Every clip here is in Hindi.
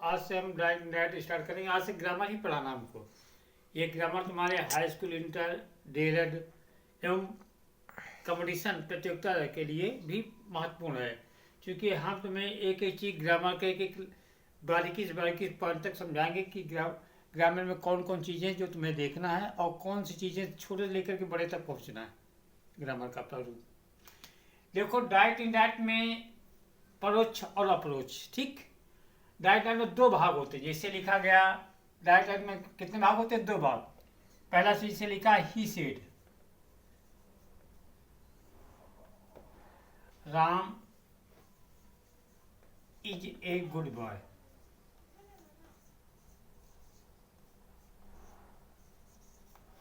आज से हम डायरेक्ट स्टार्ट करेंगे। आज से ग्रामर ही पढ़ाना हमको। ये ग्रामर तुम्हारे हाई स्कूल, इंटर, डीएलएड एवं कंपटीशन प्रतियोगिता के लिए भी महत्वपूर्ण है, क्योंकि हम तुम्हें एक एक चीज़ ग्रामर के एक बारीकी से बारीकी पॉइंट तक समझाएंगे कि ग्रामर में कौन कौन चीज़ें जो तुम्हें देखना है और कौन सी चीज़ें छोटे से लेकर के बड़े तक पहुंचना है ग्रामर का प्रारूप। देखो, डायरेक्ट इनडायरेक्ट में परोक्ष और अप्रोच। ठीक, डायरेक्ट में दो भाग होते हैं, जैसे लिखा गया। डायरेक्ट में कितने भाग होते हैं? दो भाग। पहला चीज से लिखा he said, Ram is a good boy.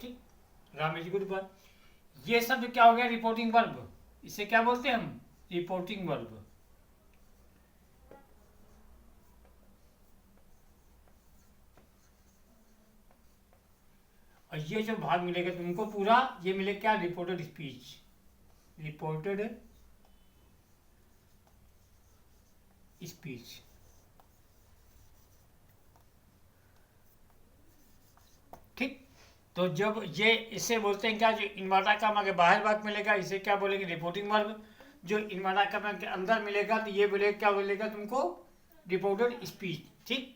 ठीक, राम इज गुड बॉय। ये शब्द क्या हो गया? Reporting verb. इसे क्या बोलते हैं हम? Reporting verb. और ये जो भाग मिलेगा तुमको पूरा, ये मिलेगा क्या? Reported speech. Reported speech. ठीक, तो जब ये इसे बोलते हैं क्या? जो इनवर्टा का आगे बाहर भाग मिलेगा इसे क्या बोलेंगे? Reporting verb. जो इनवर्टा का के अंदर मिलेगा तो ये बोलेगा क्या? बोलेगा तुमको रिपोर्टेड स्पीच। ठीक,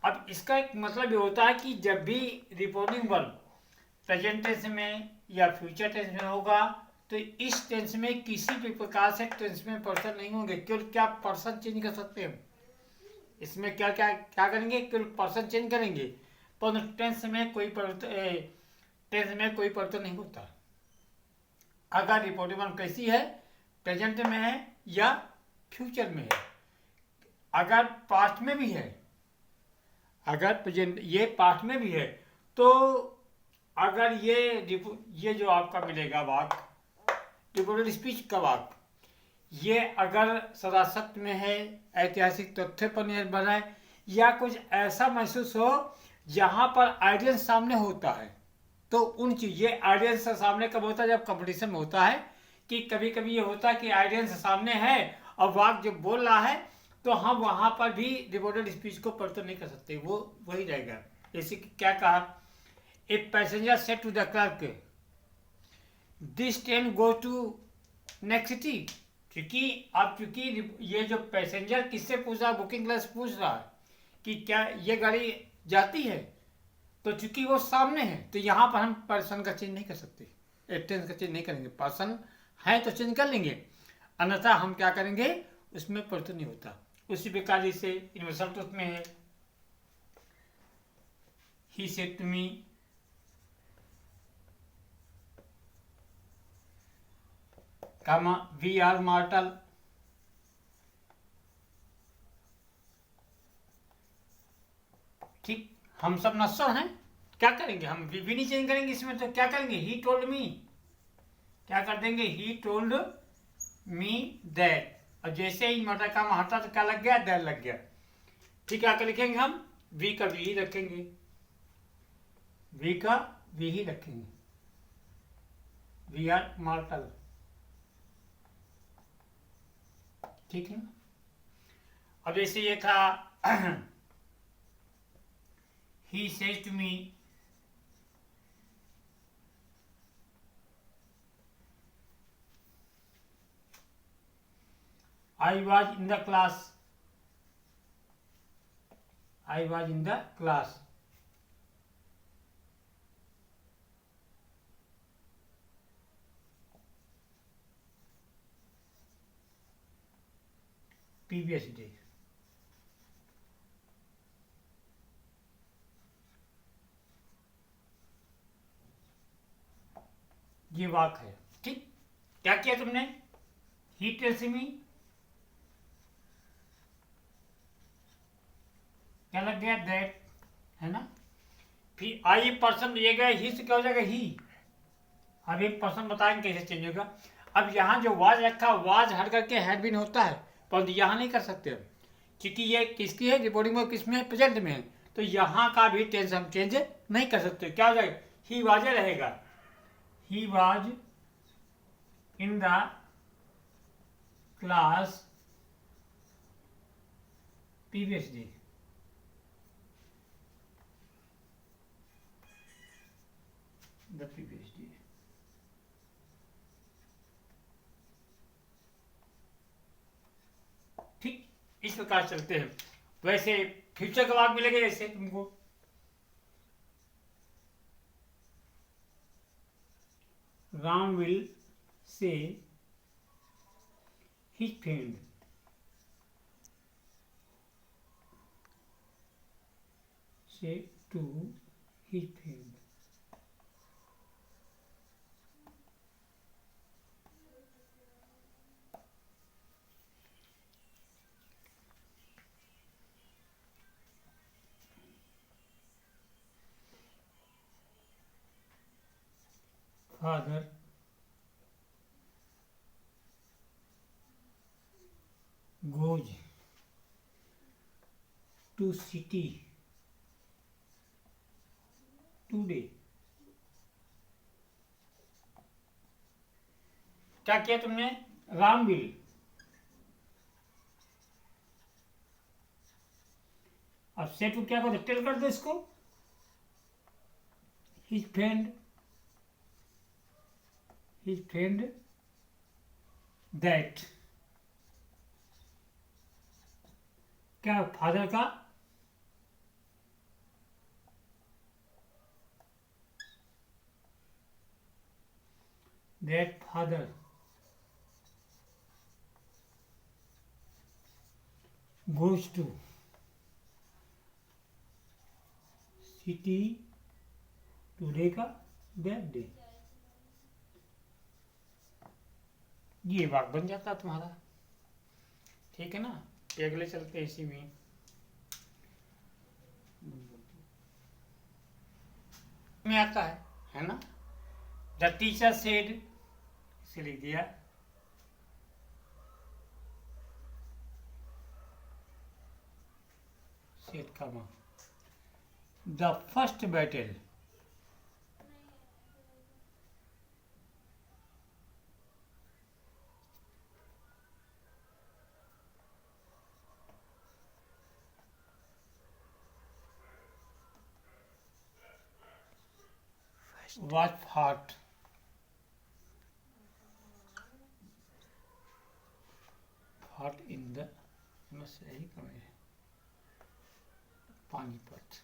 अब इसका एक मतलब ये होता है कि जब भी रिपोर्टिंग वर्ब प्रेजेंट टेंस में या फ्यूचर टेंस में होगा तो इस टेंस में किसी भी प्रकार से टेंस में पर्सन नहीं होंगे। केवल क्या पर्सन चेंज कर सकते हैं इसमें? क्या क्या क्या करेंगे? केवल पर्सन चेंज करेंगे, पर टेंस में कोई परिवर्तन नहीं होता। अगर रिपोर्टिंग वर्ब कैसी है? प्रेजेंट में है या फ्यूचर में है। अगर पास्ट में भी है, अगर प्रेजेंट ये पास्ट में भी है, तो अगर ये जो आपका मिलेगा वाक्य रिपोर्टेड स्पीच का वाक्य, ये अगर सरासत में है, ऐतिहासिक तथ्य पर निर्भर है, या कुछ ऐसा महसूस हो जहां पर आइडियंस सामने होता है, तो उन चीज ये आइडियंस सामने कब होता है? जब कंपटीशन में होता है। कि कभी कभी ये होता है कि आइडियंस सामने है और वाक्य जब बोल रहा है तो हम वहां पर भी रिपोर्टेड स्पीच को परिवर्तन नहीं कर सकते, वो वही रहेगा। जैसे कि क्या कहा? A passenger said to the clerk, this train go to next city. क्योंकि ये जो पैसेंजर किससे पूछ रहा है? बुकिंग क्लर्क पूछ रहा है कि क्या ये गाड़ी जाती है, तो चूंकि वो सामने है तो यहाँ पर हम पर्सन का चेंज नहीं कर सकते, टेंस का चेंज नहीं करेंगे। पर्सन है तो चेंज कर लेंगे, अन्यथा हम क्या करेंगे? उसमें परिवर्तन नहीं होता। उसी प्रकार जैसे यूनिवर्सल ट्रुथ में है, he said to me, comma we are mortal. ठीक, हम सब नश्वर हैं, क्या करेंगे? हम भी नहीं चेंज करेंगे इसमें, तो क्या करेंगे? ही टोल्ड मी, क्या कर देंगे? He told me that. और जैसे ही मटा का हटा तो क्या लग गया? दैट लग गया। ठीक है, क्या लिखेंगे हम? वी का वी ही रखेंगे, वी का वी ही रखेंगे। We are mortal. ठीक है ना? अब जैसे ये था he says to me, I was in the class. I was in the class. Previous day. ये वाक्य है। ठीक, क्या किया तुमने? ही टेल्स मी, क्या लग गया? दैट, है ना? फिर आई पर्सन दिए गए, ही से क्या हो जाएगा? ही। अब एक पर्सन बताएंगे कैसे चेंज होगा। अब यहाँ जो वाज रखा, वाज हट करके हैड बीन होता है, परंतु यहाँ नहीं कर सकते हम, क्योंकि ये किसकी है? रिपोर्टिंग में किसमें है? प्रेजेंट में है। तो यहाँ का भी टेंस हम चेंज नहीं कर सकते। क्या हो जाएगा? ही वाज रहेगा, he was in the class previous day. The previous day. ठीक, इस प्रकार चलते हैं। वैसे फ्यूचर का वाक्य मिलेगा ऐसे तुमको, Ram will say his friend say to his friend, father goes to city today। क्या किया तुमने? राम विल, अब सेट को क्या कर दो, टेल कर दो इसको, his friend that, क्या फादर का that father goes to city today का that day। ये वाक्य बन जाता तुम्हारा, ठीक है ना। अगले चलते इसी में आता है ना। द टीचर सेड, इसे लिख दिया, सेड कमा, the first battle was fought in the Panipat.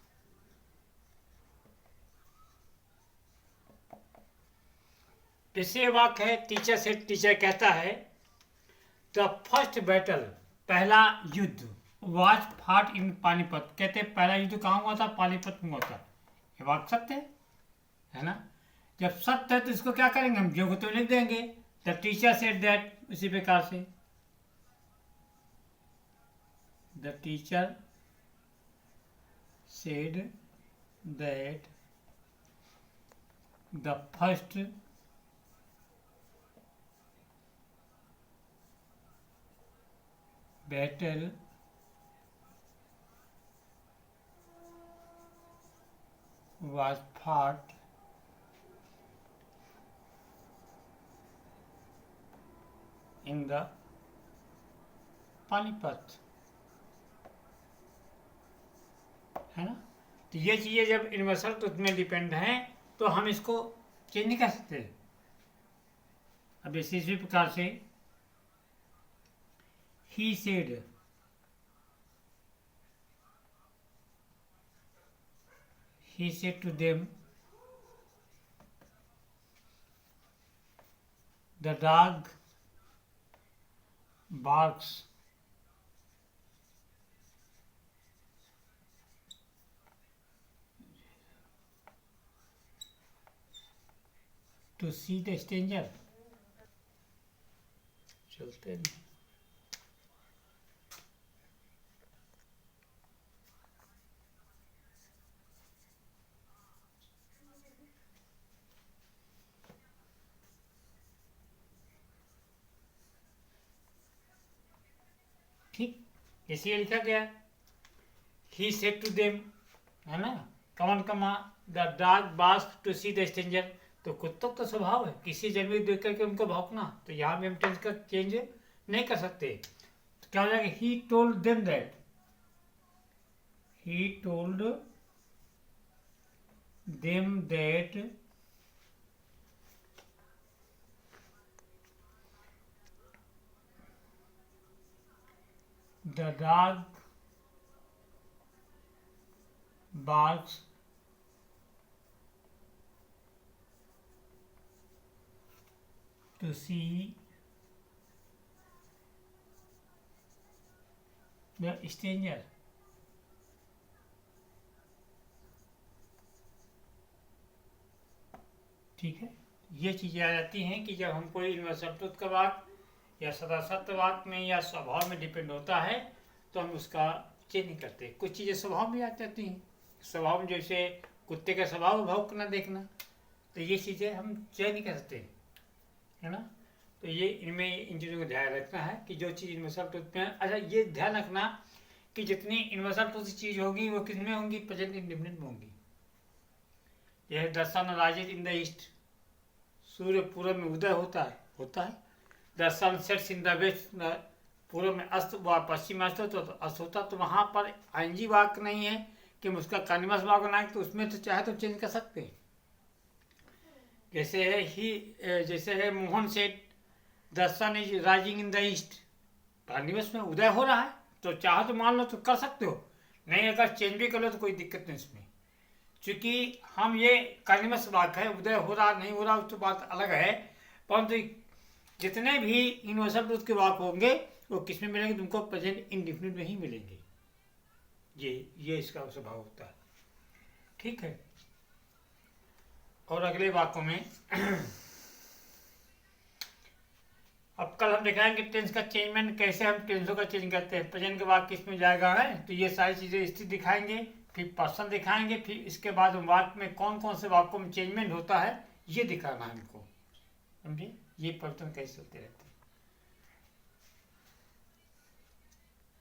जैसे वाक्य है, टीचर से, टीचर कहता है द फर्स्ट बैटल, पहला युद्ध, वाज फाट इन पानीपत, कहते पहला युद्ध कहाँ हुआ था? पानीपत में हुआ था। ये वाक्य सत्य है ना। जब सत्य है तो इसको क्या करेंगे हम, जो तो लिख देंगे, द टीचर सेड दैट, उसी प्रकार से the teacher said that the first battle was fought in the Panipat, है ना। तो ये चीज़ें जब यूनिवर्सल तो उसमें डिपेंड हैं तो हम इसको चेंज नहीं कर सकते। अब इसी प्रकार से he said, he said to them, the dog barks to see the stranger। चलते हैं, ठीक, इसलिए लिखा गया ही सेड टू देम, है ना। कमान कमा द डॉग बास्क टू सी द स्ट्रेंजर, तो कुत्तों का स्वभाव है किसी जानवर देख करके उनको भौंकना, तो यहाँ भी हम टेंस का चेंज नहीं कर सकते। तो क्या हो जाएगा, he told them that, he told them that the dog barks to see the stranger. ठीक है, ये चीज़ें आ जाती हैं कि जब हम कोई यूनिवर्सल ट्रुथ का वाक्य या सदा सत्य वाक्य में या स्वभाव में डिपेंड होता है तो हम उसका चेंज नहीं करते। कुछ चीज़ें स्वभाव में आ जाती हैं, स्वभाव में जैसे कुत्ते का स्वभाव भौंकना देखना, तो ये चीज़ें हम चेंज नहीं कर सकते, है ना। तो ये इनमें इन चीज़ों को ध्यान रखना है कि जो चीज़ यूनिवर्सल ट्रुथ में। अच्छा, ये ध्यान रखना कि जितनी यूनिवर्सल ट्रुथ चीज़ होगी वो किस में होंगी, प्रेजेंट इंडिफिनिट में होंगी। यह the sun rises in the east, सूर्य पूरब में उदय होता है। The sun sets in the west, पूर्व में अस्त व पश्चिम में अस्त होता। तो वहाँ पर आईएनजी वाक्य नहीं है कि हम उसका कानिमस वाक्य बनाए, तो उसमें तो चाहे तो चेंज कर सकते हैं। जैसे है Mohan Seth the sun is rising in the east, कानिमस में उदय हो रहा है, तो चाहे तो मान लो तो कर सकते हो, नहीं अगर चेंज भी कर लो तो कोई दिक्कत नहीं इसमें। क्योंकि हम ये कानिमस वाक्य है, उदय हो रहा नहीं हो रहा तो बात अलग है, परंतु जितने भी यूनिवर्सल ट्रुथ के वाक्य होंगे वो किस में मिलेंगे, तुमको प्रेजेंट इंडिफिनिट में ही मिलेंगे। ये इसका स्वभाव होता है, ठीक है। और अगले वाक्यों में अब कल हम दिखाएंगे टेंस का चेंजमेंट, कैसे हम टेंसों का चेंज करते हैं। प्रेजेंट के वाक्य किस में जाएगा है, तो ये सारी चीज़ें स्थिति दिखाएंगे, फिर पर्सन दिखाएंगे, फिर इसके बाद हम वाक्य में कौन कौन से वाक्यों में चेंजमेंट होता है ये दिखाना है हमको, समझे। ये परिवर्तन कैसे चलते रहते हैं।